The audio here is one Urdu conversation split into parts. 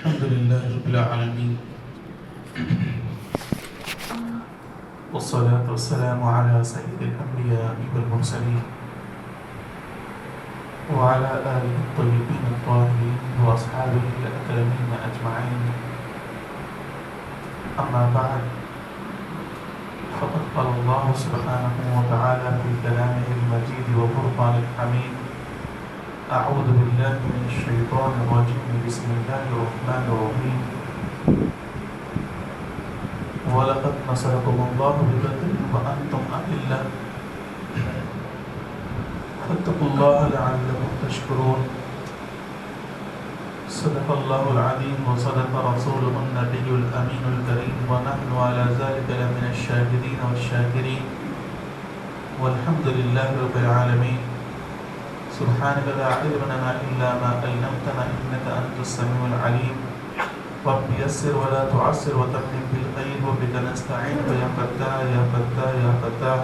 الحمد لله رب العالمين والصلاة والسلام على سيد الأنبياء والمرسلين وعلى آله الطيبين الطاهرين وأصحابه الأكرمين أجمعين. أما بعد، فقد قال الله سبحانه وتعالى في كلامه المجيد وفرقان الحميد: أعوذ بالله من الشيطان الرجيم، بسم الله الرحمن الرحيم. وَلَقَدْ نَصَرَكُمُ اللَّهُ بِبَدْرٍ وَأَنْتُمْ أَذِلَّةٌ فَاتَّقُوا اللَّهَ لَعَلَّكُمْ تَشْكُرُونَ. صدق الله العظيم وصدق رسوله النبي الأمين الكريم، ونحن على ذلك لمن الشاهدين والشاكرين، والحمد لله رب العالمين. سبحانك لا علم لنا إلا ما علمتنا إنك أنت السميع العليم. رب يسر ولا تعسر وتمم بالخير وبك نستعين يا فتاح يا فتاح يا فتاح.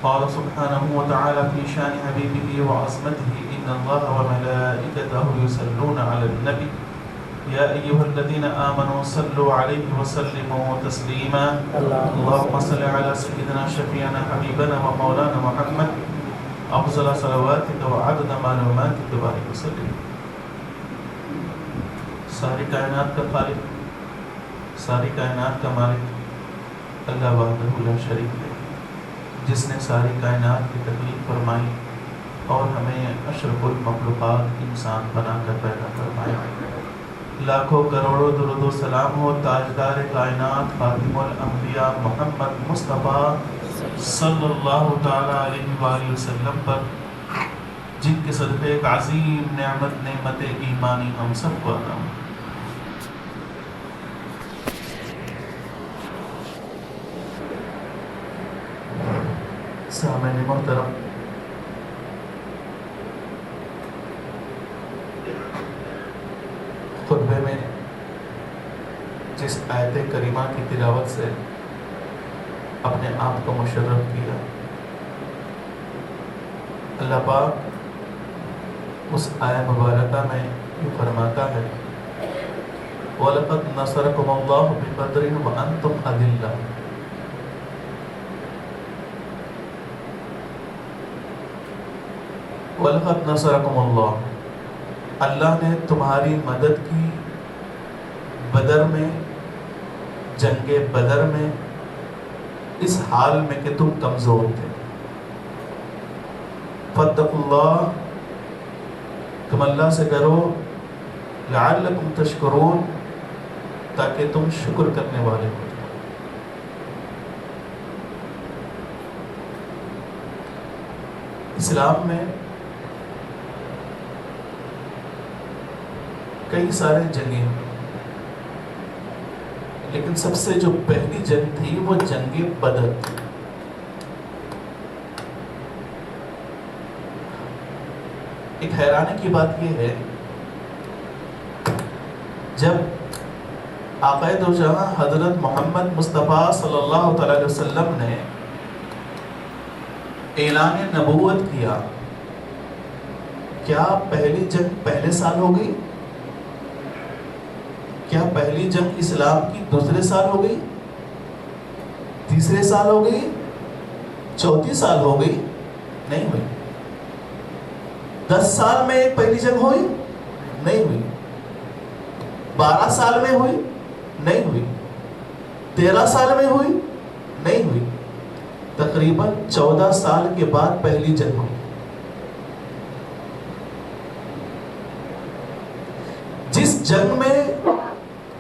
قال سبحانه وتعالى في شان حبيبه وعظمته: إن الله وملائكته يصلون على النبي يا أيها الذين آمنوا صلوا عليه وسلموا تسليما. اللهم صل على سيدنا شفيعنا حبيبنا ومولانا محمد أفضل صلواتك وعدد معلوماتك بارك وسلم. ساری کائنات کا خالق، ساری کائنات کا مالک اللہ وحدہ لا شریک ہے، جس نے ساری کائنات کی تخلیق فرمائی اور ہمیں اشرف المخلوقات انسان بنا کر پیدا فرمایا. لاکھوں کروڑوں درود و سلام ہو تاجدار کائنات خاتم الانبیاء محمد مصطفیٰ صلی اللہ تعالیٰ علیہ وآلہ وسلم پر، جن کے صدقے ایک عظیم نعمت ایمانی ہم سب کو عطا ہو. سامعین محترم، خطبے میں جس آیت کریمہ کی تلاوت سے اپنے آپ کو مشرف کیا، اللہ پاک اس آیت مبارکہ میں یہ فرماتا ہے: وَلَقَدْ نَصَرَكُمُ اللَّهُ بِبَدْرٍ وَأَنْتُمْ أَذِلَّةٌ. وَلَقَدْ نَصَرَكُمُ اللَّهُ، اللہ نے تمہاری مدد کی بدر میں، جنگ بدر میں، اس حال میں کہ تم کمزور تھے. فَاتَّقُوا اللَّهَ، تم اللہ سے ڈرو، لَعَلَّكُمْ تَشْكُرُونَ، تاکہ تم شکر کرنے والے ہو. اسلام میں کئی سارے جنگیں، لیکن سب سے جو پہلی جنگ تھی وہ جنگ بدر تھی. ایک حیرانے کی بات یہ ہے، جب آقا دو جہاں حضرت محمد مصطفیٰ صلی اللہ علیہ وسلم نے اعلان نبوت کیا، کیا پہلی جنگ پہلے سال ہو گئی؟ کیا پہلی جنگ اسلام کی دوسرے سال ہو گئی، تیسرے سال ہو گئی، چوتھی سال ہو گئی؟ نہیں ہوئی. 10 سال میں ایک پہلی جنگ ہوئی؟ نہیں ہوئی. 12 سال میں ہوئی؟ نہیں ہوئی. 13 سال میں ہوئی؟ نہیں ہوئی. تقریباً 14 سال کے بعد پہلی جنگ ہوئی. جس جنگ میں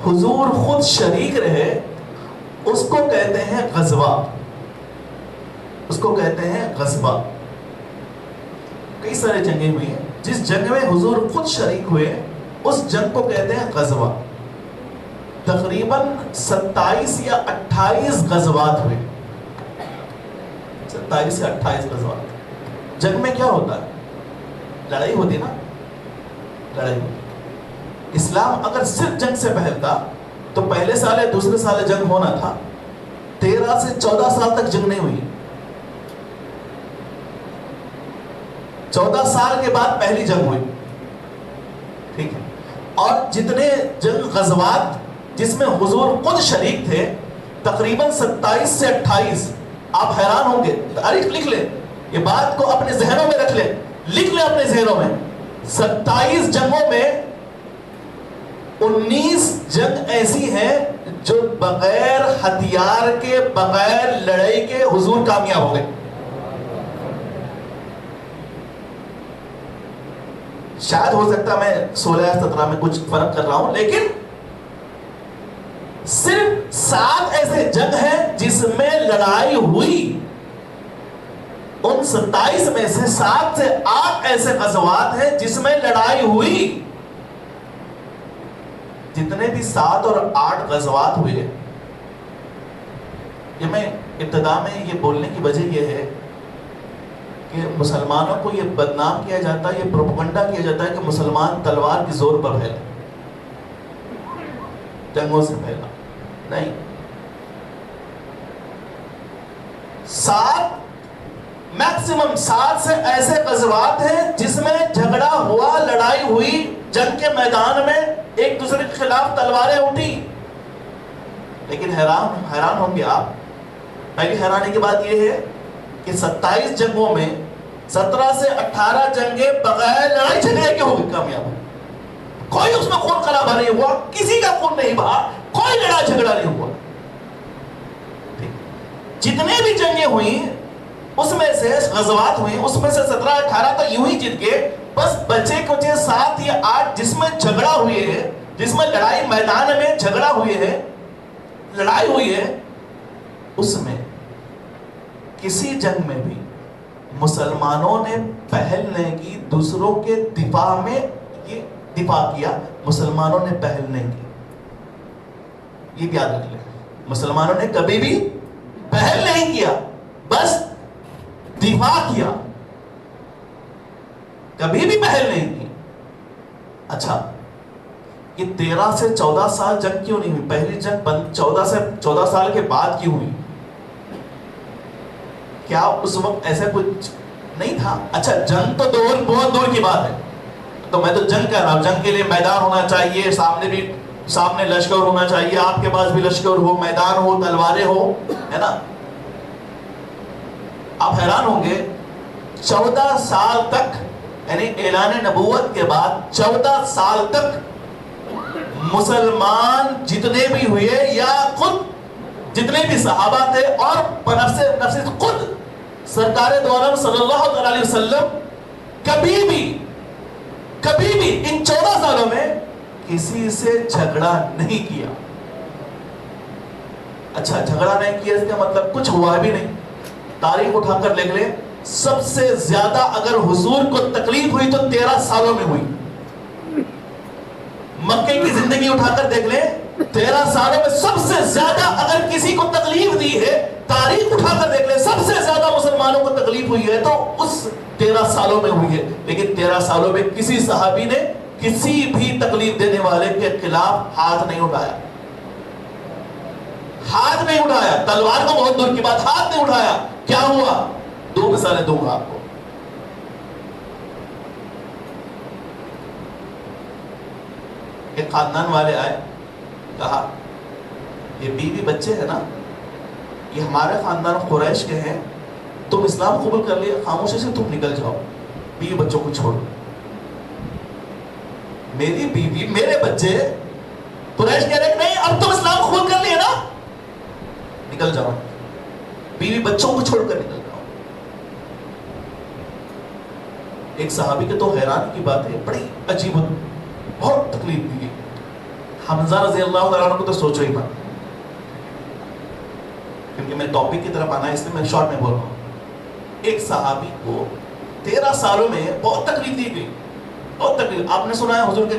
حضور خود شریک رہے اس کو کہتے ہیں غزوہ، اس کو کہتے ہیں غزوہ. کئی سارے جنگیں ہوئی ہیں، جس جنگ میں حضور خود شریک ہوئے اس جنگ کو کہتے ہیں غزوہ. تقریباً 27 یا 28 غزوات ہوئے، 27 یا 28 غزوات. جنگ میں کیا ہوتا ہے؟ لڑائی ہوتی نا، لڑائی ہوتی. اسلام اگر صرف جنگ سے پہلتا تو پہلے سال ہے دوسرے سال جنگ ہونا تھا. 13 سے 14 سال تک جنگ نہیں ہوئی. 14 سال کے بعد پہلی جنگ ہوئی. ٹھیک ہے. اور جتنے جنگ غزوات جس میں حضور خود شریک تھے تقریباً 27 سے 28. آپ حیران ہوں گے, تاریخ لکھ لیں, یہ بات کو اپنے ذہنوں میں رکھ لیں, لکھ لیں اپنے ذہنوں میں. 27 جنگوں میں 19 جنگ ایسی ہیں جو بغیر ہتھیار کے, بغیر لڑائی کے حضور کامیاب ہو گئے. شاید ہو سکتا میں 16 یا 17 میں کچھ فرق کر رہا ہوں, لیکن صرف 7 ایسے جنگ ہیں جس میں لڑائی ہوئی. ان 27 میں سے 7 سے 8 ایسے غزوات ہیں جس میں لڑائی ہوئی. جتنے بھی 7 اور 8 غزوات ہوئے, یہ میں ابتدا میں یہ بولنے کی وجہ یہ ہے کہ مسلمانوں کو یہ بدنام کیا جاتا ہے, یہ پروپیگنڈا کیا جاتا ہے کہ مسلمان تلوار کے زور پر ہے, جنگوں سے پہلا نہیں. 7 میکسیمم 7 سے ایسے غزوات ہیں جس میں جھگڑا ہوا, لڑائی ہوئی, جنگ کے میدان میں ایک دوسرے کے خلاف تلواریں اٹھی. لیکن حیران ہوں گے آپ, پہلی حیرانی کی بات یہ ہے کہ 27 جنگوں میں 17 سے 18 جنگیں بغیر لڑائی جھگڑے کے ہو گئی کامیاب. کوئی اس میں خون خرابہ نہیں ہوا, کسی کا خون نہیں بہا, کوئی لڑائی جھگڑا نہیں ہوا. جتنے بھی جنگیں ہوئیں اس میں سے غزوات ہوئیں اس میں سے 17-18 تو یوں ہی جیت گئے. بس بچے کچھ 7 یا 8 جس میں جھگڑا ہوئے ہے, جس میں لڑائی میدان میں جھگڑا ہوئے ہے, لڑائی ہوئی ہے, اس میں کسی جنگ میں بھی مسلمانوں نے پہل نہیں کی, دوسروں کے دفاع میں یہ دفاع کیا, مسلمانوں نے پہل نہیں کی. یہ یاد رکھ لیں, مسلمانوں نے کبھی بھی پہل نہیں کیا, بس دفاع کیا, کبھی بھی پہل نہیں کی. اچھا, یہ 13 سے 14 سال جنگ کیوں نہیں ہوئی؟ پہلی جنگ 14 سال کے بعد کیوں ہوئی؟ کیا اس وقت ایسا کچھ نہیں تھا؟ اچھا, جنگ تو بہت دور کی بات ہے, تو میں تو جنگ کہہ رہا ہوں. جنگ کے لیے میدان ہونا چاہیے, سامنے لشکر ہونا چاہیے, آپ کے پاس بھی لشکر ہو, میدان ہو, تلواریں ہو, ہے نا. آپ حیران ہوں گے 14 سال تک, یعنی اعلان نبوت کے بعد 14 سال تک مسلمان جتنے بھی ہوئے یا خود جتنے بھی صحابہ تھے اور نفس خود سرکار دو عالم صلی اللہ علیہ وسلم کبھی بھی ان 14 سالوں میں کسی سے جھگڑا نہیں کیا. اچھا, جھگڑا نہیں کیا اس کا مطلب کچھ ہوا بھی نہیں. تاریخ اٹھا کر لکھ لیں, سب سے زیادہ اگر حضور کو تکلیف ہوئی تو 13 سالوں میں ہوئی. مکے کی زندگی اٹھا کر دیکھ لیں, 13 سالوں میں سب سے زیادہ اگر کسی کو تکلیف دی ہے, تاریخ اٹھا کر دیکھ لیں, سب سے زیادہ مسلمانوں کو تکلیف ہوئی ہے تو اس 13 سالوں میں ہوئی ہے. لیکن 13 سالوں میں کسی صحابی نے کسی بھی تکلیف دینے والے کے خلاف ہاتھ نہیں اٹھایا, ہاتھ نہیں اٹھایا. تلوار کو بہت دور کی بات, ہاتھ نہیں اٹھایا. کیا ہوا؟ 2 مثالیں دوں گا آپ کو. ایک خاندان والے آئے, کہا یہ بیوی بچے ہیں نا, یہ ہمارے خاندان قریش کے ہیں, تم اسلام قبول کر لیا, خاموشی سے تم نکل جاؤ, بیوی بچوں کو چھوڑو. میری بیوی میرے بچے, قریش کہہ رہے نہیں اب تم اسلام قبول کر لیے نا, نکل جاؤ, بیوی بچوں کو چھوڑ کر نکل جاؤ. ایک صحابی کے تو حیران کی بات ہے, بڑی عجیب, بہت تکلیف دی. حمزہ رضی اللہ تعالیٰ عنہ کو تو سوچو ہی مت, کیونکہ میں ٹاپک کی طرف آنا ہے اس لیے میں شارٹ میں بول رہا ہوں. ایک صحابی کو 13 سالوں میں بہت تکلیف دی گئی, بہت تکلیف. آپ نے سنا ہے حضور کے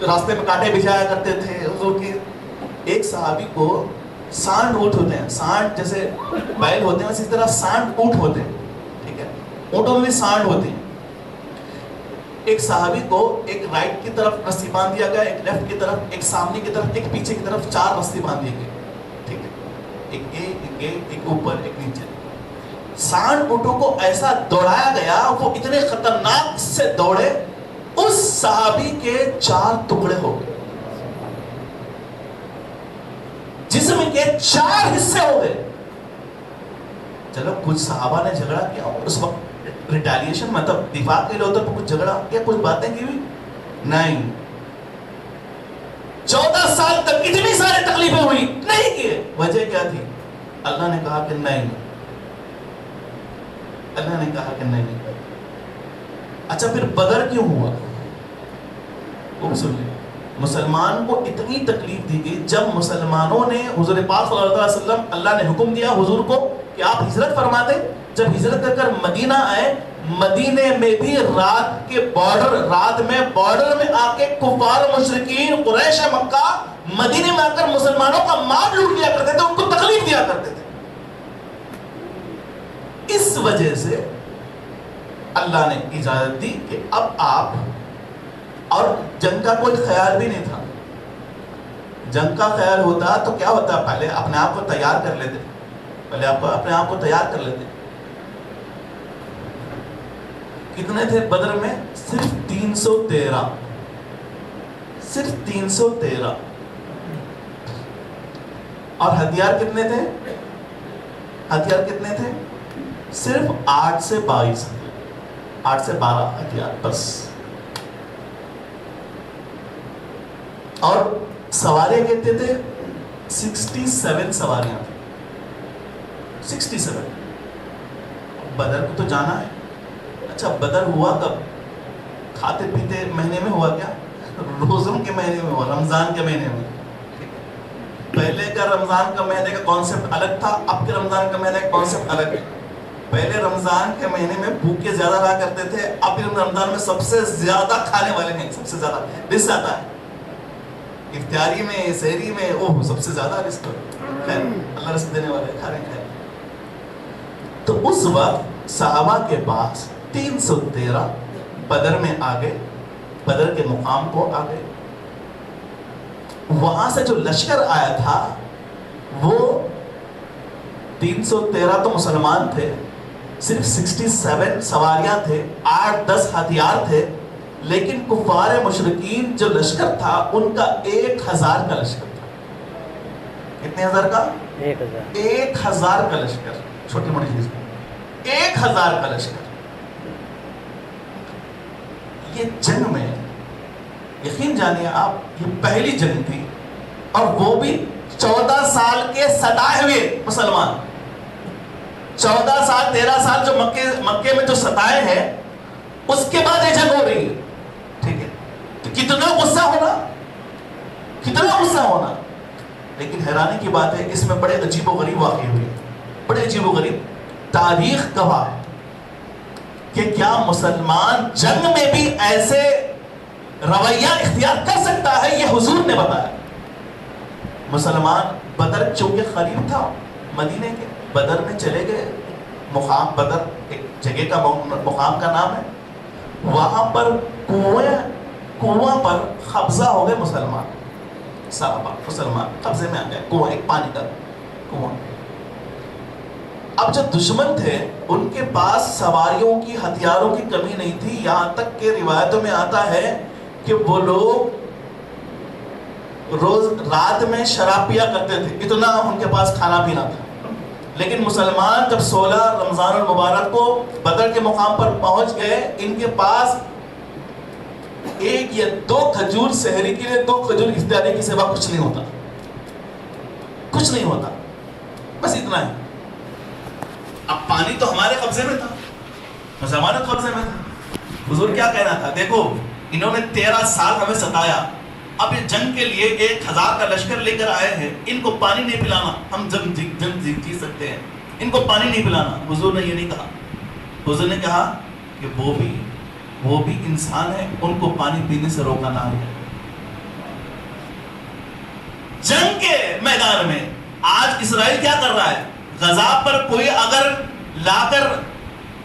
راستے میں کانٹے بچھایا کرتے تھے حضور کے. ایک صحابی کو سانڈ اونٹ ہوتے ہیں, سانڈ جیسے بیل ہوتے ہیں اسی طرح سانڈ اونٹ ہوتے ہیں, ٹھیک ہے, اونٹوں میں سانڈ ہوتے ہیں. ایک صحابی کو ایک رائٹ کی طرف رسی باندھ دیا گیا, ایک لیفٹ کی طرف, ایک سامنے کی طرف, ایک پیچھے کی طرف, 4 رسی باندھ دیے گئے, ٹھیک ہے, ایک اوپر ایک نیچے. سانڈ اونٹوں کو ایسا دوڑایا گیا, وہ اتنے خطرناک سے دوڑے اس صحابی کے 4 ٹکڑے ہو گئے، جسم کے 4 حصے ہو گئے۔ چلو کچھ صحابہ نے جھگڑا کیا اس وقت، ریٹیلیشن مطلب دفاع کے لیے ہوتا ہے، کچھ جھگڑا کیا، کچھ باتیں کی ہوئی نہیں۔ 14 سال تک اتنی ساری تکلیفیں ہوئی، نہیں کیے۔ وجہ کیا تھی؟ اللہ نے کہا کہ نہیں، اللہ نے کہا کہ نہیں۔ اچھا پھر بدر کیوں ہوا؟ وہ سن لیں، مسلمان کو اتنی تکلیف دی گئی جب مسلمانوں نے حضور پاک صلی اللہ علیہ وسلم، اللہ نے حکم دیا حضور کو کہ آپ ہجرت فرما دیں۔ جب ہجرت کر کر مدینہ آئے، مدینے میں بھی رات میں بارڈر میں آ کے کفار مشرکین قریش مکہ مدینے میں آ کر مسلمانوں کا مال لوٹ لیا کرتے تھے، ان کو تکلیف دیا کرتے تھے۔ اس وجہ سے اللہ نے اجازت دی کہ اب آپ، اور جنگ کا کوئی خیال بھی نہیں تھا۔ جنگ کا خیال ہوتا تو کیا ہوتا؟ پہلے اپنے آپ کو تیار کر لیتے، اپنے آپ کو تیار کر لیتے۔ کتنے تھے بدر میں؟ صرف 313، صرف 313۔ اور ہتھیار کتنے تھے؟ ہتھیار کتنے تھے؟ صرف 8 سے 22، 8 سے 12 ہتھیار بس۔ اور سواریاں کہتے تھے 67 سواریاں تھیں، 67۔ بدر کو تو جانا ہے۔ اچھا بدر ہوا کب؟ کھاتے پیتے مہینے میں ہوا کیا؟ روزوں کے مہینے میں ہوا، رمضان کے مہینے میں۔ پہلے کا رمضان کا مہینے کا کانسیپٹ الگ تھا، اب کے رمضان کا مہینے کا کانسیپٹ الگ ہے۔ پہلے رمضان کے مہینے میں بھوکے زیادہ رہا کرتے تھے، اب رمضان میں سب سے زیادہ کھانے والے ہیں، سب سے زیادہ رزق آتا ہے افطاری میں، سحری میں، اوہ سب سے زیادہ رزق۔ خیر اللہ رزق دینے والے، کھا رہے ہیں۔ تو اس وقت صحابہ کے پاس 313 بدر میں آ گئے، بدر کے مقام کو آ گئے۔ وہاں سے جو لشکر آیا تھا وہ 313 تو مسلمان تھے، صرف 67 سواریاں تھے، 8-10 ہتھیار تھے، لیکن کفار مشرکین جو لشکر تھا ان کا 1000 کا لشکر تھا۔ کتنے ہزار کا؟ 1000 کا لشکر، چھوٹی موٹی چیز، 1000 کا لشکر۔ یہ جنگ میں یقین جانیے آپ، یہ پہلی جنگ تھی، اور وہ بھی 14 سال کے ستائے ہوئے مسلمان، 14 سال 13 سال جو مکے میں جو ستائے ہیں، اس کے بعد یہ جنگ ہو رہی ہے۔ ٹھیک ہے، تو کتنا غصہ ہونا، کتنا غصہ ہونا۔ لیکن حیرانی کی بات ہے، اس میں بڑے عجیب و غریب واقعے ہوئے، بڑے عجیب و غریب۔ تاریخ گواہ ہے کہ کیا مسلمان جنگ میں بھی ایسے رویہ اختیار کر سکتا ہے؟ یہ حضور نے بتایا۔ مسلمان بدر چونکہ قریب تھا مدینے کے، بدر میں چلے گئے، مقام بدر ایک جگہ کا مقام کا نام ہے، وہاں پر کنواں پر قبضہ ہو گئے مسلمان، صحابہ مسلمان قبضے میں آ گئے، کنواں ایک پانی کا کنواں۔ اب جو دشمن تھے ان کے پاس سواریوں کی، ہتھیاروں کی کمی نہیں تھی، یہاں تک کہ روایتوں میں آتا ہے کہ وہ لوگ روز رات میں شراب پیا کرتے تھے، اتنا ان کے پاس کھانا پینا تھا۔ لیکن مسلمان جب 16 رمضان المبارک کو بدر کے مقام پر پہنچ گئے، ان کے پاس 1 یا 2 کھجور سحری کے لیے، 2 کھجور افطاری کے سوا کچھ نہیں ہوتا، کچھ نہیں ہوتا، بس اتنا ہے۔ اب پانی تو ہمارے قبضے میں تھا، مسلمانوں کے قبضے میں تھا۔ حضور کیا کہنا تھا؟ دیکھو انہوں نے 13 سال ہمیں ستایا، اب یہ جنگ کے لیے 1000 کا لشکر لے کر آئے ہیں، ان کو پانی نہیں پلانا، ہم جنگ جیت سکتے ہیں، ان کو پانی نہیں پلانا۔ حضور نے یہ نہیں کہا، حضور نے کہا کہ وہ بھی انسان ہے، ان کو پانی پینے سے روکا نہ ہے۔ جنگ کے میدان میں آج اسرائیل کیا کر رہا ہے؟ غزہ پر کوئی اگر لا کر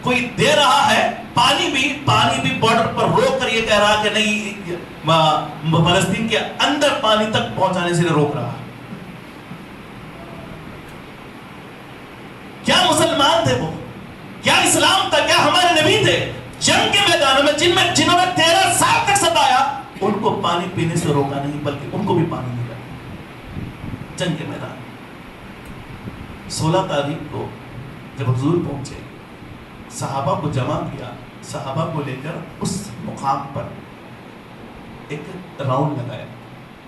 کوئی دے رہا ہے پانی بھی بارڈر پر روک کر یہ کہہ رہا کہ نہیں، فلسطین کے اندر پانی تک پہنچانے سے روک رہا۔ کیا مسلمان تھے وہ؟ کیا اسلام تھا؟ کیا ہمارے نبی تھے؟ جنگ کے میدانوں میں جنہوں نے 13 سال تک ستایا، ان کو پانی پینے سے روکا نہیں، بلکہ ان کو بھی پانی نہیں لگا جنگ کے میدان میں۔ 16 تاریخ کو جب حضور پہنچے، صحابہ کو جمع کیا، صحابہ کو لے کر اس مقام پر ایک راؤنڈ لگایا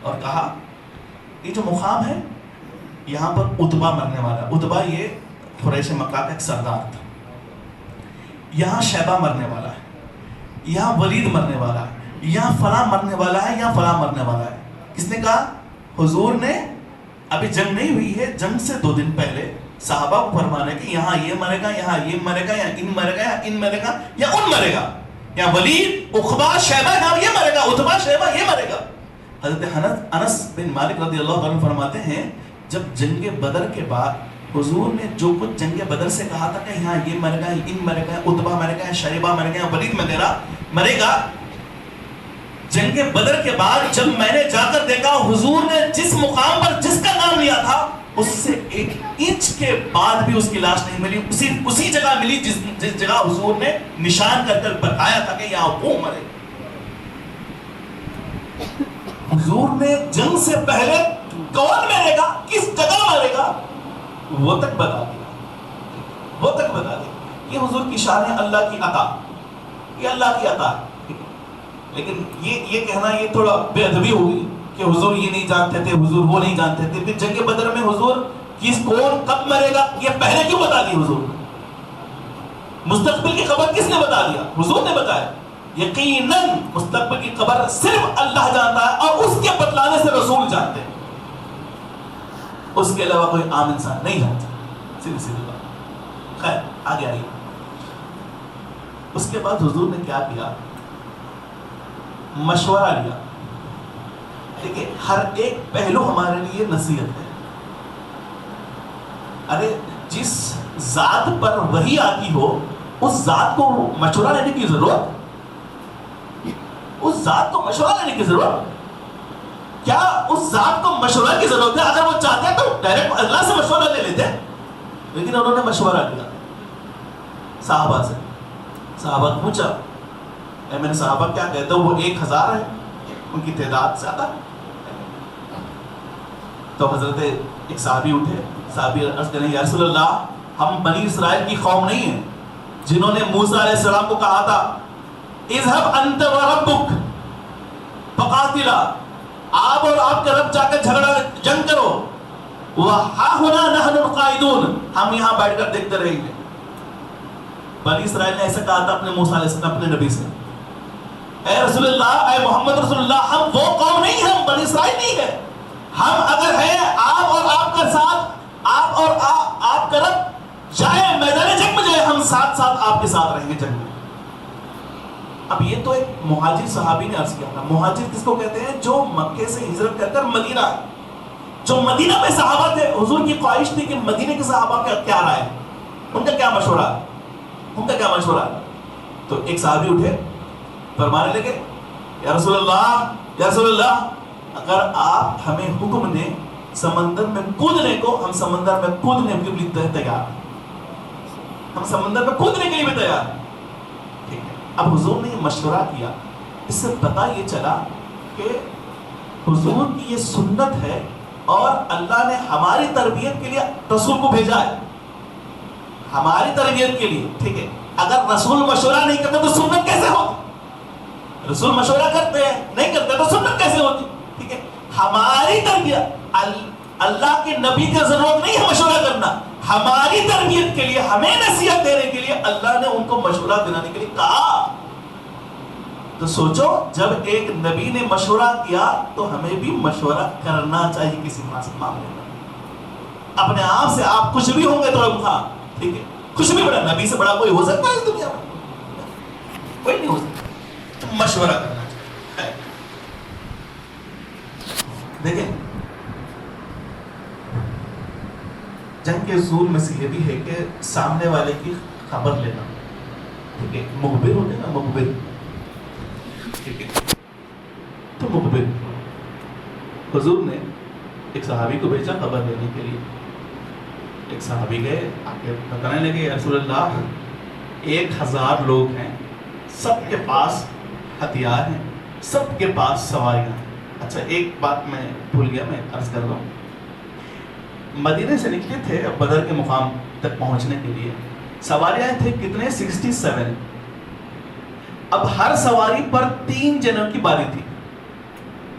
اور کہا یہ جو مقام ہے یہاں پر عتبہ مرنے والا ہے۔ عتبہ یہ قریش مکہ کا ایک سردار تھا۔ یہاں شیبہ مرنے والا ہے، یہاں ولید مرنے والا ہے، یہاں فلاں مرنے والا ہے، یہاں فلاں مرنے والا ہے۔ کس نے کہا؟ حضور نے، ابھی جنگ نہیں ہوئی ہے، جنگ سے 2 دن پہلے صحابہ کو فرمانا ہے کہ یہاں یہ مرے گا، یہاں یہ مرے گا، یہاں ان مرے گا، یہاں ان مرے گا، یا ان مرے گا، یا ولید، عقبہ، شیبہ، یہاں یہ مرے گا، عتبہ، شیبہ یہ مرے گا۔ حضرت انس بن مالک رضی اللہ عنہ فرماتے ہیں جب جنگ بدر کے بعد حضور نے جو کچھ جنگ بدر سے کہا تھا کہ یہاں یہ مرے گا، ان مرے گا، عتبہ مرے گا، شیبہ مرے گا، ولید مرے گا، جنگ بدر کے بعد جب میں نے جا کر دیکھا حضور نے جس مقام پر جس کا نام لیا تھا اس سے 1 انچ کے بعد بھی اس کی لاش نہیں ملی، اسی جگہ ملی جس جگہ حضور نے نشان کر کر بتایا تھا کہ یہاں وہ مرے گا۔ حضور نے جنگ سے پہلے کون مرے گا، کس جگہ مرے گا، وہ تک بتا دیا۔ یہ حضور کی شان ہے، اللہ کی عطا، یہ اللہ کی عطا ہے۔ لیکن یہ کہنا یہ تھوڑا بے ادبی ہوگی کہ حضور یہ نہیں جانتے تھے، حضور وہ نہیں جانتے تھے۔ پھر جنگ بدر میں حضور کون کب مرے گا یہ پہلے کیوں بتا دی حضور؟ مستقبل کی خبر کس نے بتا دیا؟ حضور نے بتایا۔ یقیناً مستقبل کی خبر صرف اللہ جانتا ہے اور اس کے بتلانے سے رسول جانتے ہیں، اس کے علاوہ کوئی عام انسان نہیں جانتا۔ سیدھی بات۔ خیر آگے آئیے۔ اس کے بعد حضور نے کیا کیا؟ مشورہ لیا۔ دیکھیں ہر ایک پہلو ہمارے لیے نصیحت ہے۔ ارے جس ذات پر وحی آتی ہو اس ذات کو مشورہ لینے کی ضرورت، اس ذات کو مشورہ لینے کی ضرورت کیا؟ اس ذات کو مشورہ کی ضرورت ہے؟ اگر وہ چاہتے ہیں تو ڈائریکٹ اللہ سے مشورہ لے لیتے ہیں، لیکن انہوں نے مشورہ لیا صحابہ سے۔ صحابہ کو پوچھا اے میرے صحابہ کیا کہتے ہو؟ وہ 1000 ہے، ان کی تعداد زیادہ ہے۔ تو حضرت ایک صحابی اٹھے، صحابی عرض کریں یا رسول اللہ ہم بنی اسرائیل کی قوم نہیں ہیں جنہوں نے موسیٰ علیہ السلام کو کہا تھا اذهب انت وربک فقاتلا، آپ اور آپ کا رب جا کر جنگ کرو، وَهَاهُنَا نَحْنُ الْقَائِدُونَ، ہم یہاں بیٹھ کر دیکھتے رہیں گے۔ بنی اسرائیل نے ایسا کہا تھا اپنے موسیٰ علیہ السلام اپنے نبی سے، اے رسول اللہ، اے محمد رسول اللہ، ہم وہ قوم نہیں ہیں، ہم بنی اسرائیل نہیں ہیں، ہم اگر ہیں آپ اور آپ کا ساتھ، آپ اور آپ کا رب جائے میدان جنگ میں جائے، ہم ساتھ ساتھ آپ کے ساتھ رہیں گے جنگ میں۔ اب یہ تو ایک مہاجر صحابی نے عرض کیا تھا۔ مہاجر کس کو کہتے ہیں؟ جو مکے سے ہجرت کر کر مدینہ، جو مدینہ میں صحابہ تھے، حضور کی خواہش تھی کہ مدینہ کے صحابہ کا کیا رائے ہے، ان کا کیا مشورہ ہے، ان کا کیا مشورہ ہے۔ تو ایک صحابی اٹھے، فرمانے لگے یا رسول اللہ اگر آپ ہمیں حکم دیں سمندر میں کودنے کو، ہم سمندر میں کودنے کے لیے تیار ہیں، ہم سمندر میں کودنے کے لیے بھی تیار ہیں۔ ٹھیک ہے، اب حضور نے یہ مشورہ کیا، اس سے پتہ یہ چلا کہ حضور کی یہ سنت ہے اور اللہ نے ہماری تربیت کے لیے رسول کو بھیجا ہے، ہماری تربیت کے لیے۔ ٹھیک ہے، اگر رسول مشورہ نہیں کرتے تو سنت کیسے ہوتی؟ رسول مشورہ کرتے ہیں، نہیں کرتے تو سنت کیسے ہوتی؟ ٹھیک ہے، ہماری تربیت، اللہ کے نبی کا ضرورت نہیں ہے مشورہ کرنا، ہماری تربیت کے لیے، ہمیں نصیحت دینے کے لیے اللہ نے ان کو مشورہ دلانے کے لیے کہا۔ تو سوچو جب ایک نبی نے مشورہ کیا تو ہمیں بھی مشورہ کرنا چاہیے کسی معاملے میں۔ اپنے آپ سے آپ کچھ بھی ہوں گے تو ہاں ٹھیک ہے، کچھ بھی بڑا، نبی سے بڑا کوئی ہو سکتا ہے اس دنیا میں؟ کوئی نہیں ہو سکتا۔ مشورہ کرنا چاہیے۔ دیکھیں جنگ کے اصول میں سے یہ بھی ہے کہ سامنے والے کی خبر لینا، ٹھیک ہے، مخبر ہوتے نا، مخبر، ٹھیک ہے، تو مخبر حضور نے ایک صحابی کو بھیجا خبر لینے کے لیے۔ ایک صحابی گئے، آ کے بتانے لگے یا رسول اللہ 1000 لوگ ہیں، سب کے پاس ہتھیار ہیں، سب کے پاس سواریاں ہیں۔ اچھا ایک بات میں بھول گیا، میں عرض کر رہا ہوں، مدینے سے نکلے تھے بدر کے مقام تک پہنچنے کے لیے، سواریاں تھے کتنے؟ 67۔ اب ہر سواری پر 3 جنوں کی باری تھی،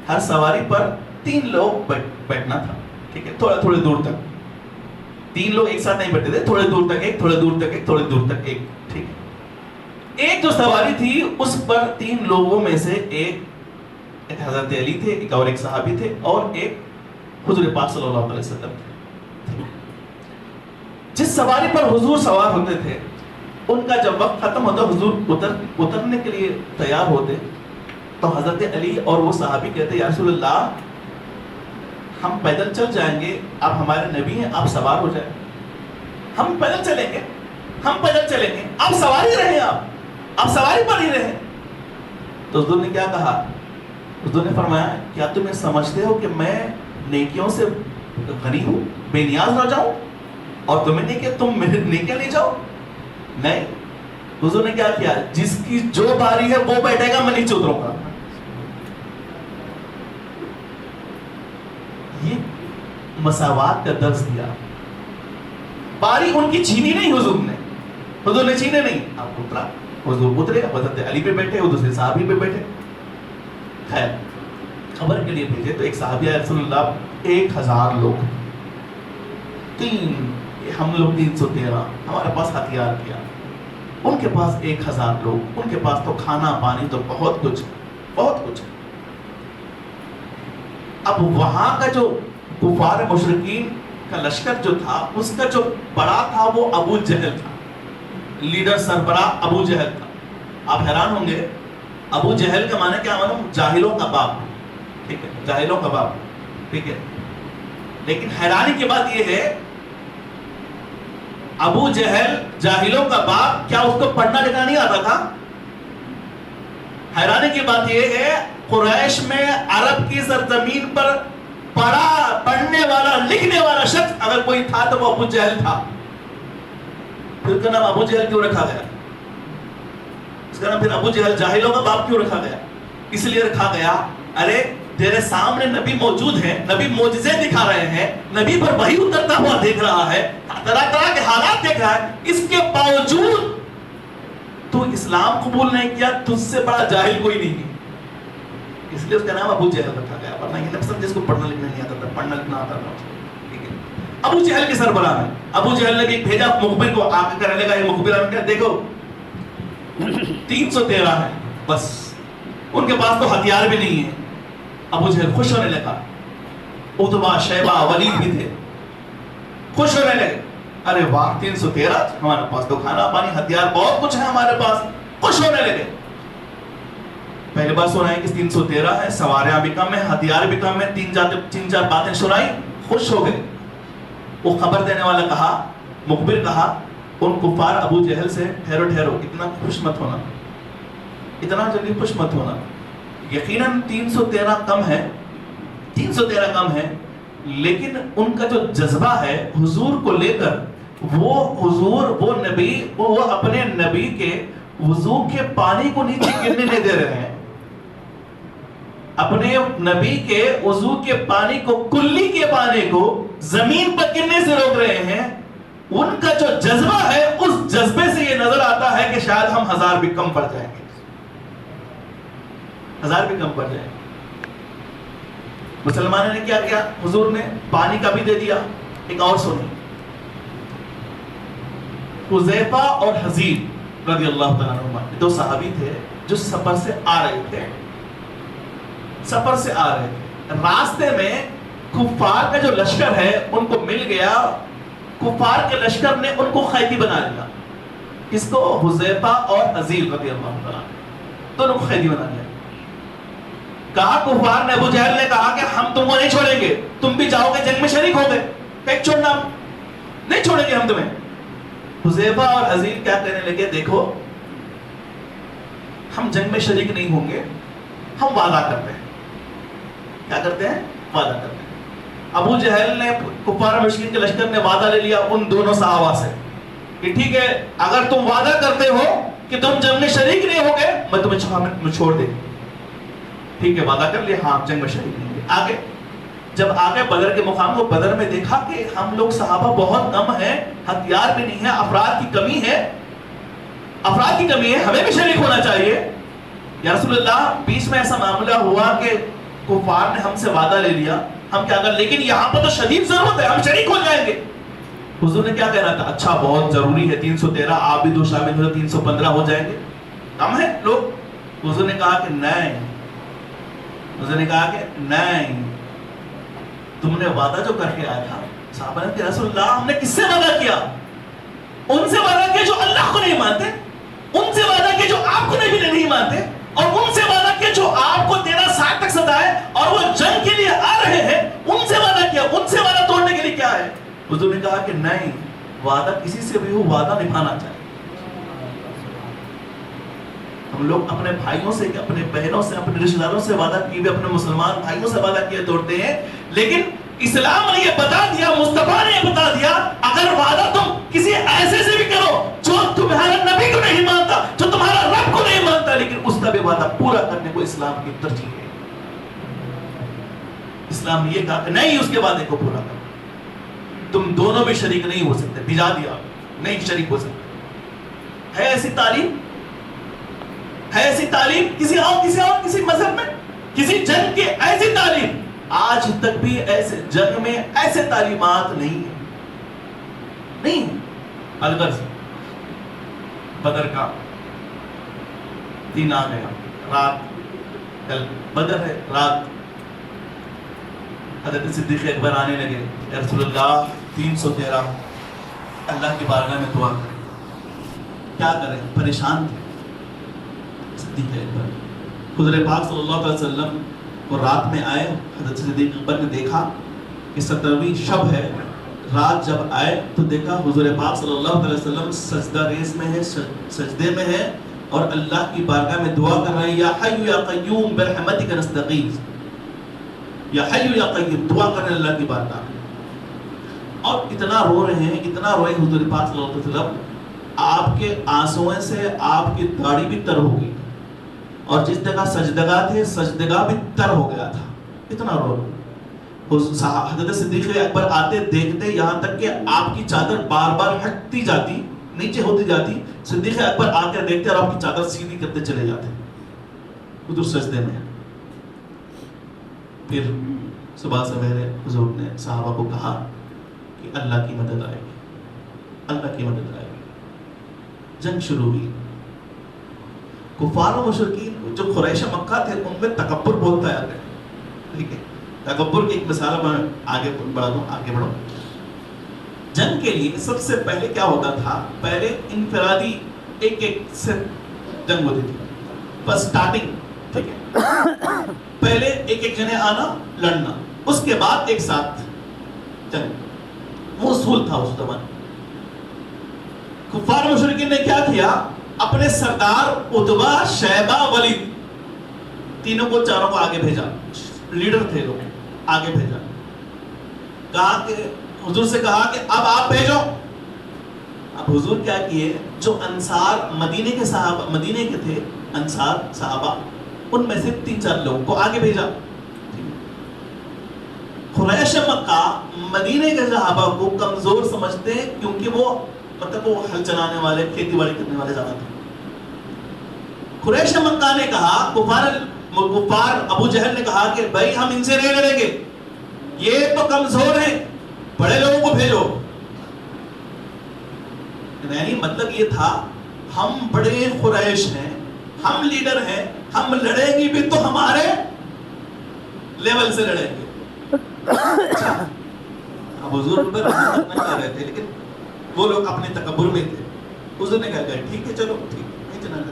ہر سواری پر 3 لوگ بیٹھنا تھا، ٹھیک ہے، تھوڑے دور تک 3 لوگ ایک ساتھ نہیں بیٹھتے تھے، تھوڑے دور تک ایک، تھوڑے دور تک ایک، تھوڑے دور تک ایک، ٹھیک ہے۔ ایک جو سواری تھی اس پر 3 لوگوں میں سے ایک حضرت علی تھے، ایک اور ایک صحابی تھے، اور ایک حضور پاک صلی اللہ علیہ وسلم تھے۔ جس سواری پر حضور سوار ہوتے تھے ان کا جب وقت ختم ہوتا، حضور اترنے کے لیے تیار ہوتے، تو حضرت علی اور وہ صحابی کہتے یا رسول اللہ ہم پیدل چل جائیں گے، آپ ہمارے نبی ہیں، آپ سوار ہو جائیں، ہم پیدل چلیں گے، ہم پیدل چلیں گے، آپ سواری رہیں، آپ سواری پر ہی رہیں۔ تو حضور نے کیا کہا؟ حضور نے فرمایا کیا تمہیں سمجھتے ہو کہ میں نیکیوں سے غنی ہوں، بے نیاز رہ جاؤں، اور تمہیں نہیں کہ تم میرے نیکیاں لے جاؤ؟ نہیں، حضور نے کیا کیا؟ جس کی جو باری ہے وہ بیٹھے گا، میں نیچے اتروں گا۔ یہ مساوات کا درس دیا، باری ان کی چھینی نہیں حضور نے چھینے نہیں، آپ اترا، حضور اترے، حضرت علی پہ بیٹھے، وہ دوسرے صحابی پہ بیٹھے۔ خیر خبر کے لیے بھیجے تو ایک صحابی آیا رسول اللہ 1000 لوگ، ہم لوگ 313، ہمارے پاس ہتھیار کیا، ان کے پاس 1000 لوگ، ان کے پاس تو کھانا پانی تو بہت کچھ۔ اب وہاں کا جو کفار مشرکین کا لشکر جو تھا، اس کا جو بڑا تھا وہ ابو جہل تھا، لیڈر سربراہ ابو جہل تھا۔ آپ حیران ہوں گے ابو جہل کا معنی کیا؟ معلوم؟ جاہلوں کا باپ، ٹھیک ہے، جاہلوں کا باپ، ٹھیک ہے۔ لیکن حیرانی کی بات یہ ہے ابو جہل جاہلوں کا باپ، کیا اس کو پڑھنا لکھنا نہیں آتا تھا؟ حیرانی کی بات یہ ہے قریش میں عرب کی سرزمین پر پڑھنے والا لکھنے والا شخص اگر کوئی تھا تو وہ ابو جہل تھا۔ پھر کا نام ابو جہل کیوں رکھا گیا؟ اس کا نام پھر ابو جہل جاہلوں کا باپ کیوں رکھا گیا؟ اس لیے رکھا گیا ارے تیرے سامنے نبی موجود ہیں، نبی معجزے دکھا رہے ہیں، نبی پر وحی اترتا ہوا دیکھ رہا ہے، طرح طرح کے حالات دیکھ رہا ہے، اس کے باوجود تو اسلام قبول نہیں کیا، تجھ سے بڑا جاہل کوئی نہیں ہے، اس لیے اس کا نام ابو جہل رکھا گیا۔ ورنہ یہ نفس جس کو پڑھنا لکھنا نہیں آتا تھا، پڑھنا لکھنا آتا تھا، ٹھیک ہے۔ ابو جہل کے سربراہ ہے، ابو جہل نے بھی بھیجا مخبر کو، آ کے کہنے لگا، یہ مخبر نے کہا دیکھو 313 ہے بس، ان کے پاس تو ہتھیار بھی نہیں ہے۔ ابو جہل خوش ہونے لگا، عتبہ شیبہ ولید بھی تھے، خوش ہونے لگے، ارے واہ 313، ہمارے پاس تو کھانا پانی ہتھیار بہت کچھ ہے ہمارے پاس، خوش ہونے لگے۔ پہلے بار سنائی کہ 313 ہے، سواریاں بھی کم ہیں، ہتھیار بھی کم ہیں، 3-4 باتیں سنائی، خوش ہو گئے۔ وہ خبر دینے والا کہا، مخبر کہا ان کفار ابو جہل سے ٹھہرو، اتنا خوش مت ہونا، اتنا جلدی خوش مت ہونا، یقیناً 313 کم ہے، 313 کم ہے، لیکن ان کا جو جذبہ ہے حضور کو لے کر، وہ حضور، وہ نبی، وہ اپنے نبی کے وضو کے پانی کو نیچے گرنے نہیں دے رہے ہیں، اپنے نبی کے وضو کے پانی کو، کلی کے پانی کو زمین پر گرنے سے روک رہے ہیں۔ ان کا جو جذبہ ہے اس جذبے سے یہ نظر آتا ہے کہ شاید ہم 1000 بھی کم پڑ جائیں گے، 1000 بھی کم پڑ جائیں گے۔ مسلمانوں نے کیا کیا؟ حضور نے پانی کا بھی دے دیا۔ ایک اور سنی، حذیفہ اور حزیر رضی اللہ تعالیٰ عنہ، دو صحابی تھے جو سفر سے آ رہے تھے، راستے میں کفار کا جو لشکر ہے ان کو مل گیا، کفار کے لشکر نے ان کو قیدی بنا لیا، اس کو حذیفہ اور حزیر رضی اللہ تعالیٰ دونوں کو قیدی بنا لیا۔ کہا کفار نے، ابو جہل نے کہا کہ ہم تم کو نہیں چھوڑیں گے، تم بھی جاؤ گے جنگ میں شریک ہو گئے، کہ چھوڑنا نہیں چھوڑیں گے ہم تمہیں۔ حذیفہ اور حزیر کیا کہنے لگے، دیکھو ہم جنگ میں شریک نہیں ہوں گے، ہم وعدہ کرتے ہیں۔ کیا کرتے ہیں؟ وعدہ کرتے ہیں۔ ابو جہل نے، کفار مشرکین کے لشکر نے وعدہ لے لیا ان دونوں صحابہ سے کہ ٹھیک ہے اگر تم وعدہ کرتے ہو کہ کہ تم جنگ میں شریک نہیں ہو گئے میں تمہیں چھوڑ دے. ٹھیک ہے وعدہ کر لیا ہاں جنگ میں شریک نہیں ہوگے. آگے جب آگے بدر کے مقام کو بدر میں دیکھا کہ ہم لوگ صحابہ بہت کم ہیں, ہتھیار بھی نہیں ہے, افراد کی کمی ہے, ہمیں بھی شریک ہونا چاہیے. یا رسول اللہ بیچ میں ایسا معاملہ ہوا کہ کفار نے ہم سے وعدہ لے لیا, ہم کیا کر, لیکن یہاں پر تو شدید ضرورت ہے, ہم شریک ہو جائیں گے. حضور نے کیا کہنا تھا, اچھا بہت ضروری ہے 313, آپ بھی 2 شامل ہو 315 ہو جائیں گے, کم ہے لوگ. حضور نے کہا کہ نہیں, تم نے وعدہ جو کر کے آیا تھا. صحابہ نے کہا رسول اللہ ہم نے کس سے وعدہ کیا؟ ان سے وعدہ کیا جو اللہ کو نہیں مانتے, ان سے وعدہ کیا جو آپ کو نہیں مانتے, اور ان سے وعدہ کیا جو آپ کو 13 تک ستائے اور وہ جنگ کے لیے آ رہے ہیں, ان سے وعدہ کیا, ان سے وعدہ توڑنے کے لیے کیا ہے؟ حضور نے کہا کہ نہیں, وعدہ کسی سے بھی ہو وعدہ نبھانا چاہیے. ہم لوگ اپنے بھائیوں سے, اپنے بہنوں سے, اپنے رشتہ داروں سے وعدہ کیے, اپنے مسلمان بھائیوں سے وعدہ کیے توڑتے ہیں. لیکن اسلام نے یہ بتا دیا, مصطفیٰ نے یہ بتا دیا, اگر وعدہ تم کسی ایسے سے بھی کرو جو تمہارے نبی کو نہیں مانتا, جو تمہارا رب کو نہیں مانتا, لیکن اس کا بھی وعدہ پورا کرنے کو اسلام کی ترجیح ہے. اسلام نے یہ کہا کہ نہیں, اس کے وعدے کو پورا کرو. تم دونوں بھی شریک نہیں ہو سکتے, بھجا دیا, نہیں شریک ہو سکتے. ہے ایسی تعلیم کسی مذہب میں, کسی جنگ کی ایسی تعلیم آج تک بھی ایسے جنگ میں ایسے تعلیمات نہیں ہیں. الغرض بدر کا دن آ گیا, رات, کل بدر ہے, رات حضرت صدیق اکبر آنے لگے, یا رسول اللہ 313 اللہ کی بارگاہ میں دعا کریں, کیا کریں, پریشان تھے. صدیق اکبر حضور پاک صلی اللہ علیہ وسلم وہ رات میں آئے. حضرت صدیق اکبر نے دیکھا کہ 17ویں شب ہے. رات جب آئے تو دیکھا حضور پاک صلی اللہ علیہ وسلم سجدہ ریز میں ہے, سجدے میں ہے, اور اللہ کی بارگاہ میں دعا کر رہے ہیں, یا حی یا قیوم برحمتک نستغیث, یا حی یا قیوم, دعا کر رہے ہیں اللہ کی بارگاہ میں. اور اتنا رو رہے ہیں, اتنا روئے حضور پاک صلی اللہ علیہ وسلم, آپ کے آنسویں سے آپ کی داڑھی بھی تر ہو گئی, اور جس جگہ سجدگاہ تھے سجدگاہ بھی تر ہو گیا تھا, اتنا رو. حضرت صدیق اکبر آتے دیکھتے یہاں تک کہ آپ کی چادر بار بار ہٹتی جاتی, نیچے ہوتی جاتی. صدیق اکبر آ کر دیکھتے اور آپ کی چادر سیدھی کرتے چلے جاتے حضور سجدے میں. پھر صبح سویرے حضور نے صحابہ کو کہا کہ اللہ کی مدد آئے گی, اللہ کی مدد آئے گی. جنگ شروع ہوئی. کفار و مشرکین جو قریش مکہ تھے ان میں تکبر بہت پایا گیا. ٹھیک ہے, تکبر کی ایک مثال میں آگے بڑھو. جنگ کے لیے سب سے پہلے کیا ہوتا تھا, پہلے انفرادی ایک سے جنگ ہوتی تھی, بس سٹارٹنگ. ٹھیک ہے, پہلے ایک جنے آنا لڑنا, اس کے بعد ایک ساتھ جنگ. وہ اصول تھا اس زمانے. کفار مشرکین نے کیا کیا, اپنے سردار عتبہ, شیبہ, ولید, تینوں کو چاروں کو آگے بھیجا. لیڈر تھے لوگ, آگے بھیجا. کہا کہ حضور سے کہا کہ اب آپ بھیجو. اب حضور کیا کیے, جو انصار مدینے کے تھے, انصار صحابہ, ان میں سے 3-4 لوگوں کو آگے بھیجا. قریش مکہ مدینے کے صحابہ کو کمزور سمجھتے ہیں, کیونکہ وہ وہ ہل چلانے والے, کھیتی باڑی کرنے والے زیادہ تھے. قریش مکہ نے کہا, کفار ابو جہل نے کہا کہ بھائی ہم ان سے نہیں لڑیں گے, یہ تو کمزور ہیں, بڑے لوگوں کو بھیجو. یعنی مطلب یہ تھا ہم بڑے قریش ہیں, ہم لیڈر ہیں, ہم لڑیں گے بھی تو ہمارے لیول سے لڑیں گے. اب حضور پر رحمت نہیں کر رہے تھے, لیکن وہ لوگ اپنے تکبر میں تھے. حضور نے کہا ٹھیک ہے چلو, ٹھیک نہیں چلانا.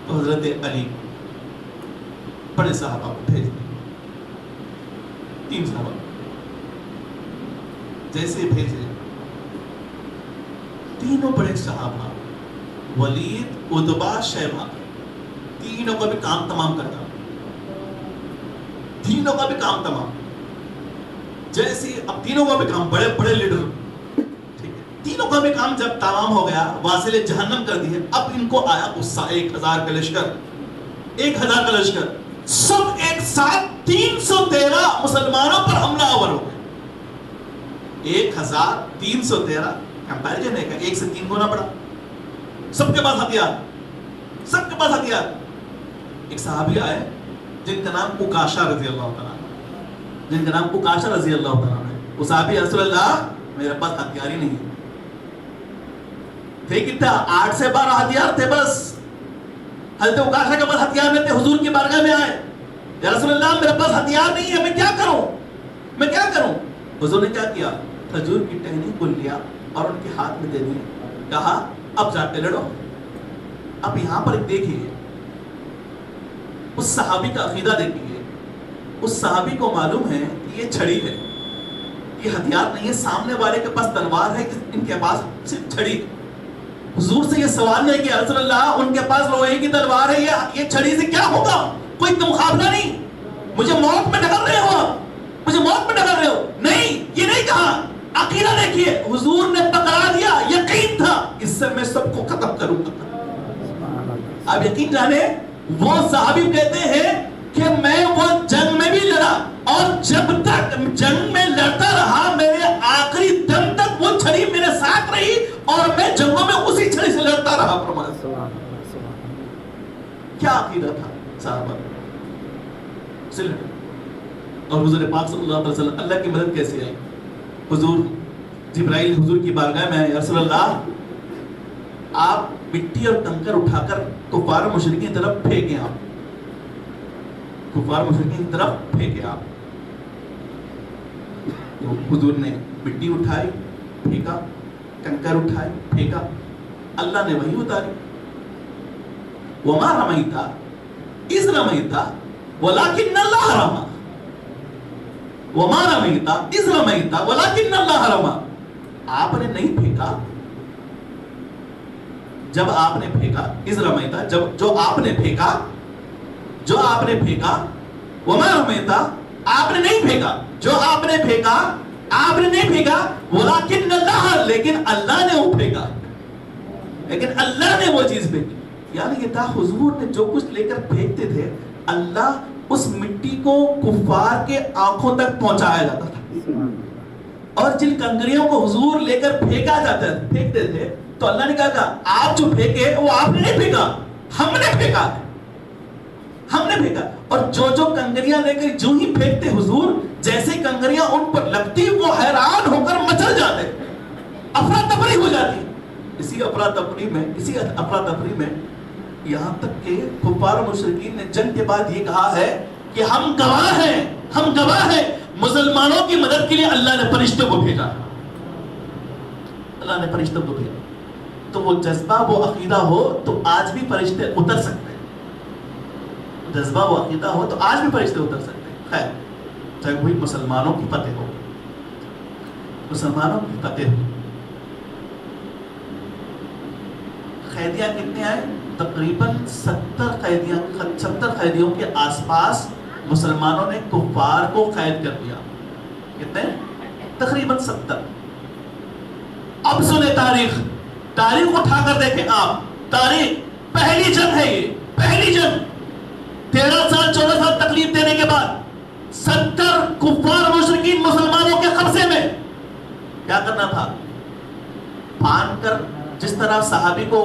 تو حضرت علی بڑے صحابہ کو بھیج دیں, 3 صحابہ جیسے بھیجے, تینوں بڑے صحابہ, ولید, عتبہ, شیبہ, تینوں کا بھی کام تمام کرنا, تینوں کا بھی کام تمام. جیسے اب تینوں کا بھی کام, بڑے بڑے لیڈر, ٹھیک ہے, تینوں کا بھی کام جب تمام ہو گیا, واصل جہنم کر دیے, اب ان کو آیا غصہ. 1000 کا لشکر, 1000 کا لشکر سب ایک ساتھ 313 مسلمانوں پر حملہ آور ہو گئے. 1313 کمپیریزن ہے کہ 1 سے 3 گنا بڑا. سب کے پاس ہتھیار, سب کے پاس ہتھیار. ایک صحابی آئے جن کا نام عکاشہ رضی اللہ تعالیٰ, جن کا نام عکاشہ رضی اللہ تعالیٰ ہے. وہ صحابی رسول اللہ میرے پاس ہتھیار ہی نہیں ہے. تھے کتنا, 8 سے 12 ہتھیار تھے بس. حضرت عکاشہ کے پاس ہتھیار نہیں تھے, حضور کی بارگاہ میں آئے, یا رسول اللہ میرے پاس ہتھیار نہیں ہے, میں کیا کروں, میں کیا کروں. حضور نے کیا کیا, کھجور کی ٹہنی کو لیا اور ان کے ہاتھ میں دے دی, کہا اب جا کے لڑو. اب یہاں پر دیکھیے اس صحابی کا عقیدہ دیکھیے. اس صحابی کو معلوم ہے کہ یہ چھڑی ہے, یہ ہتھیار نہیں ہے, سامنے والے کے پاس تلوار ہے, ان کے پاس صرف چھڑی. حضور سے یہ سوال نہیں کہ رسول اللہ ان کے پاس لوہے کی تلوار ہے, یہ چھڑی سے کیا ہوگا, کوئی مقابلہ نہیں, مجھے موت میں ڈھکل رہے ہو, مجھے موت میں ڈھکل رہے ہو. نہیں, یہ نہیں کہا. عقیدہ دیکھیے, حضور نے پکڑا دیا, یقین تھا اس سے میں سب کو ختم کروں گا. آپ یقین جانے, وہ صحابی کہتے ہیں کہ میں وہ جنگ میں بھی لڑا, اور جب تک جنگ میں لڑتا رہا میرے آخری دم تک وہ چھڑی میرے ساتھ رہی, اور میں جنگوں میں اسی چھڑی سے لڑتا رہا. فرمایا کیا عقیدہ تھا صحابہ سے لڑے. اور حضور پاک صلی اللہ علیہ وسلم اللہ کی مدد کیسے آئی. حضور جبرائیل حضور کی بارگاہ میں آئے, رسول اللہ آپ مٹی اور کنکر اٹھا کر کفار مشرکین کی طرف پھینکیں, آپ کفار مشرکین کی طرف پھینکیں آپ. تو حضور نے مٹی اٹھائی پھینکا, کنکر اٹھائے پھینکا, اللہ نے وحی اتاری, وما رمیتا اذ رمیتا ولکن اللہ رمی, وما رمیتا اذ رمیتا ولکن اللہ رمی. آپ نے نہیں پھینکا جب آپ نے پھینکا, اذ رمیتا جب جو آپ نے پھینکا, جو آپ نے پھینکا, وما رمیتا آپ نے نہیں پھینکا, جو آپ نے پھینکا آپ نے نہیں پھینکا, ولکن اللہ لیکن اللہ نے وہ پھینکا, لیکن اللہ نے وہ چیز پھینکی. یعنی یہ تھا حضور نے جو کچھ لے کر پھینکتے تھے, اللہ اس مٹی کو کفار کے آنکھوں تک پہنچایا جاتا تھا. اور جن کنکریوں کو حضور لے کر پھینکا جاتا ہے, پھینکتے تھے, تو اللہ نے کہا آپ جو پھینکے وہ آپ نے نہیں پھینکا, ہم نے پھینکا, ہم نے پھینکا. اور جو جو کنکریاں لے کر جو ہی پھینکتے حضور, جیسے کنکریاں ان پر لگتی وہ حیران ہو کر مچل جاتے, افراتفری ہو جاتی. اسی افراتفری میں یہاں تک کہ کفار مشرکین نے جنگ کے بعد یہ کہا ہے کہ ہم گواہ ہیں, ہم گواہ ہیں, مسلمانوں کی مدد کے لیے اللہ نے فرشتوں کو بھیجا, اللہ نے فرشتوں کو بھیجا. تو وہ جذبہ وہ عقیدہ ہو تو آج بھی فرشتے اتر سکتے ہیں, جذبہ وہ عقیدہ ہو تو آج بھی فرشتے اتر سکتے ہیں. خیر, جنگ ہوئی, مسلمانوں کی فتح ہو, مسلمانوں کی فتح ہو. قیدیاں کتنے آئے, تقریباً 70 قیدیوں کے آس پاس مسلمانوں نے کفار کو قید کر دیا. کتنے, تقریباً 70. اب سنیں تاریخ اٹھا کر دیکھیں آپ, تاریخ, پہلی جنگ ہے یہ, پہلی جنگ. 13 سال 14 سال تکلیف دینے کے بعد 70 کفار مشرکین مسلمانوں کے قبضے میں. کیا کرنا تھا, پھان کر جس طرح صحابی کو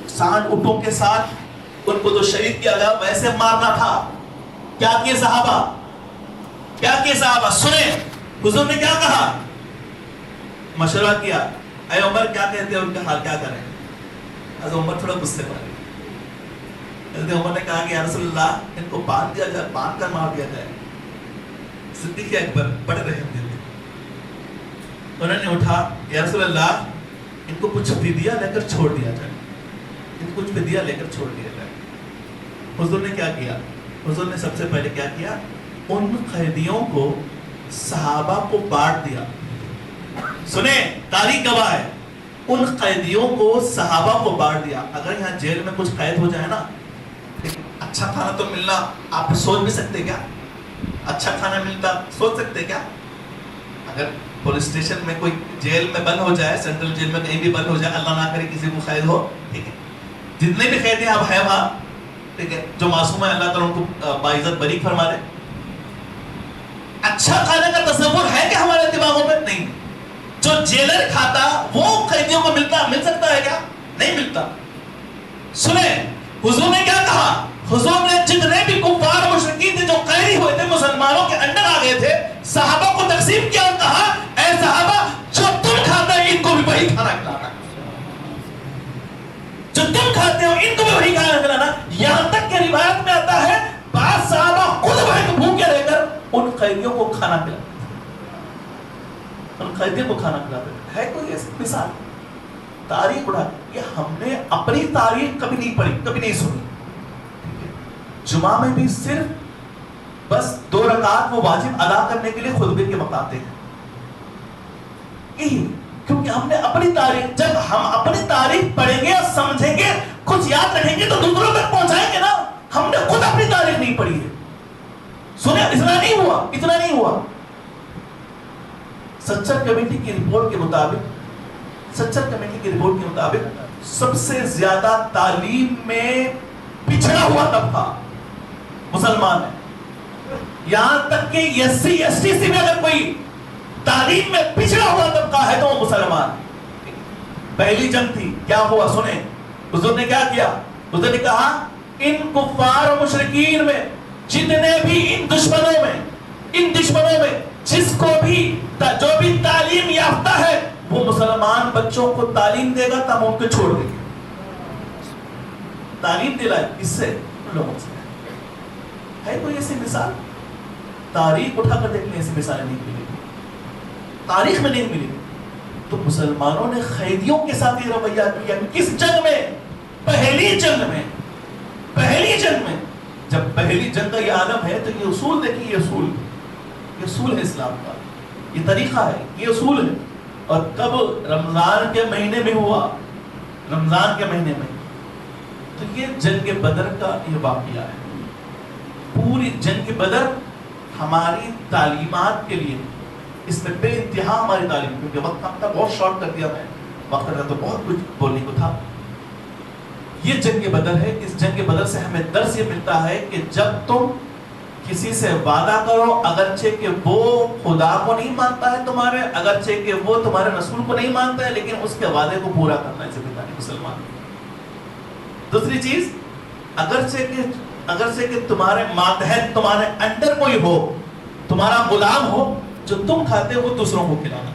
سانڈ اٹھوں کے ساتھ ان کو جو شہید کیا گیا ویسے مارنا تھا. کیا کیے صحابہ, کیا کیے صحابہ, سنیں حضور نے کیا کہا, مشورہ کیا, اے عمر کیا کہتے ہیں, ان کا حال کیا کریں. حضرت عمر تھوڑا غصے پر, حضرت عمر نے کہا کہ یا رسول اللہ ان کو باندھ دیا جائے, باندھ کر مار دیا جائے. صدیق اکبر بڑے رحم دل, انہوں نے اٹھا, یا رسول اللہ ان کو کچھ فدیہ لے کر چھوڑ دیا جائے, ان کو کچھ فدیہ لے کر چھوڑ دیا جائے. حضور نے کیا کیا, حضور نے سب سے پہلے کیا کیا, ان قیدیوں کو صحابہ کو بانٹ دیا. سنیں تاریخ گواہ ہے, ان قیدیوں کو صحابہ کو بانٹ دیا. اگر یہاں جیل میں کچھ قید ہو جائے نا, اچھا کھانا تو ملنا, آپ سوچ بھی سکتے کیا, اچھا کھانا ملتا سوچ سکتے کیا, اگر پولیس اسٹیشن میں کوئی جیل میں بند ہو جائے, سینٹرل جیل میں کہیں بھی بند ہو جائے, اللہ نہ کرے کسی کو قید ہو, ٹھیک ہے, جتنے بھی قیدی اب ہیں وہاں, ٹھیک ہے, جو معصوم ہے اللہ تعالیٰ ان کو باعزت بری فرما دے. اچھا کھانے کا تصور ہے کہ ہمارے دماغوں میں نہیں. جو جیلر کھاتا وہ قیدیوں کو مل سکتا ہے کیا؟ نہیں ملتا. سنیں حضور نے کیا کہا, حضور نے جتنے بھی کفار مشرکین تھے جو قیدی ہوئے تھے, مسلمانوں کے انڈر آ گئے تھے, صحابہ کو تقسیم کیا اور کہا اے صحابہ جو تم کھاتے ہیں ان کو بھی وہی کھانا کھلانا, جو تم کھاتے ہو ان کو بھی وہی کھانا کھلانا. یہاں تک کہ روایت میں آتا ہے بعض صحابہ خود وہی بھوکے رہ کر ان قیدیوں کو کھانا کھلاتے, ان قیدیوں کو کھانا کھلاتے. ہے کوئی ایسی مثال؟ تاریخ اڑا, یہ ہم نے اپنی تاریخ کبھی نہیں پڑھی, کبھی نہیں سنی. جمعہ میں بھی صرف بس 2 رکعت وہ واجب ادا کرنے کے لیے خطبے کے وقت آتے ہیں, کیونکہ ہم نے اپنی تاریخ, جب ہم اپنی تاریخ پڑھیں گے اور سمجھیں گے, کچھ یاد رکھیں گے تو دوسروں تک پہنچائیں گے نا. ہم نے خود اپنی تاریخ نہیں پڑھی ہے. سنیں اتنا نہیں ہوا. سچر کمیٹی کی رپورٹ کے مطابق سب سے زیادہ تعلیم میں پچھڑا ہوا طبقہ مسلمان ہے. یہاں تک کہ SC ST سے بھی اگر کوئی تعلیم میں پچھڑا ہوا طبقہ ہے تو وہ مسلمان. پہلی جنگ تھی, کیا ہوا سنیں, حضور نے کیا کیا, حضور نے کہا ان کفار و مشرکین میں جتنے بھی ان دشمنوں میں جس کو بھی جو بھی تعلیم یافتہ ہے وہ مسلمان بچوں کو تعلیم دے گا تو ہم ان کو چھوڑ دیں گے. تعلیم دلائے اس سے, ان لوگوں سے. ہے کوئی ایسی مثال؟ تاریخ اٹھا کر دیکھ لیں, ایسی مثالیں نہیں ملی, تاریخ میں نہیں ملی. تو مسلمانوں نے قیدیوں کے ساتھ یہ رویہ کیا. کس جنگ میں؟ پہلی جنگ میں. جب پہلی جنگ کا یہ عالم ہے تو یہ اصول دیکھیں, یہ اصول ہے اسلام کا, یہ طریقہ ہے, یہ اصول ہے. اور کب رمضان کے مہینے میں ہوا, تو یہ جنگ بدر کا یہ واقعہ ہے. پوری جنگ بدر ہماری تعلیمات کے لیے, اس میں بے انتہا ہماری تعلیم, کیونکہ وقت ہم تک بہت شارٹ کر دیا میں, وقت رہا تو بہت کچھ بولنے کو تھا. یہ جنگ بدر ہے. اس جنگ بدر سے ہمیں درس یہ ملتا ہے کہ جب تم کسی سے وعدہ کرو, اگرچہ کہ وہ خدا کو نہیں مانتا ہے تمہارے, اگرچہ کہ وہ تمہارے رسول کو نہیں مانتا ہے, لیکن اس کے وعدے کو پورا کرنا ہے ذمہ داری مسلمان. دوسری چیز, اگرچہ کہ تمہارے ماتحت, تمہارے انڈر کوئی ہو, تمہارا غلام ہو, جو تم کھاتے ہو وہ دوسروں کو کھلانا.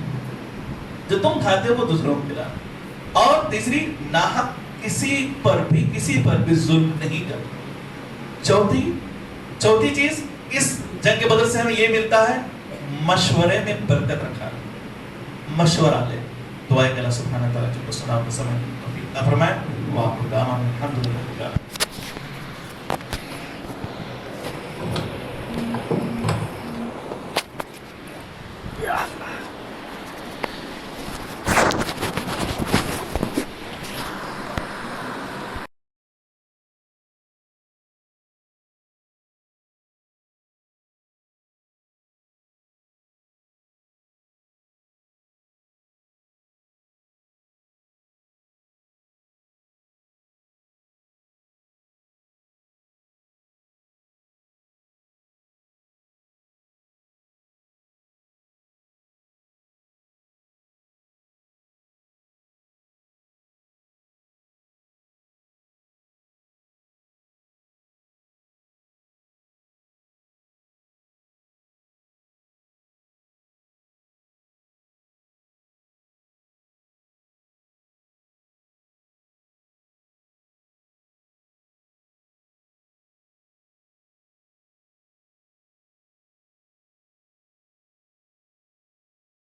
اور تیسری, ناحق کسی پر بھی ظلم نہیں کرنا. چوتھی چیز اس جنگ بدر سے ہمیں یہ ملتا ہے, مشورے میں برکت رکھا. مشورہ لے, دعائیں کہ اللہ سبحانہ تعالیٰ جب کو سنا کو سمجھ فرمائے. واہ خدا الحمدللہ.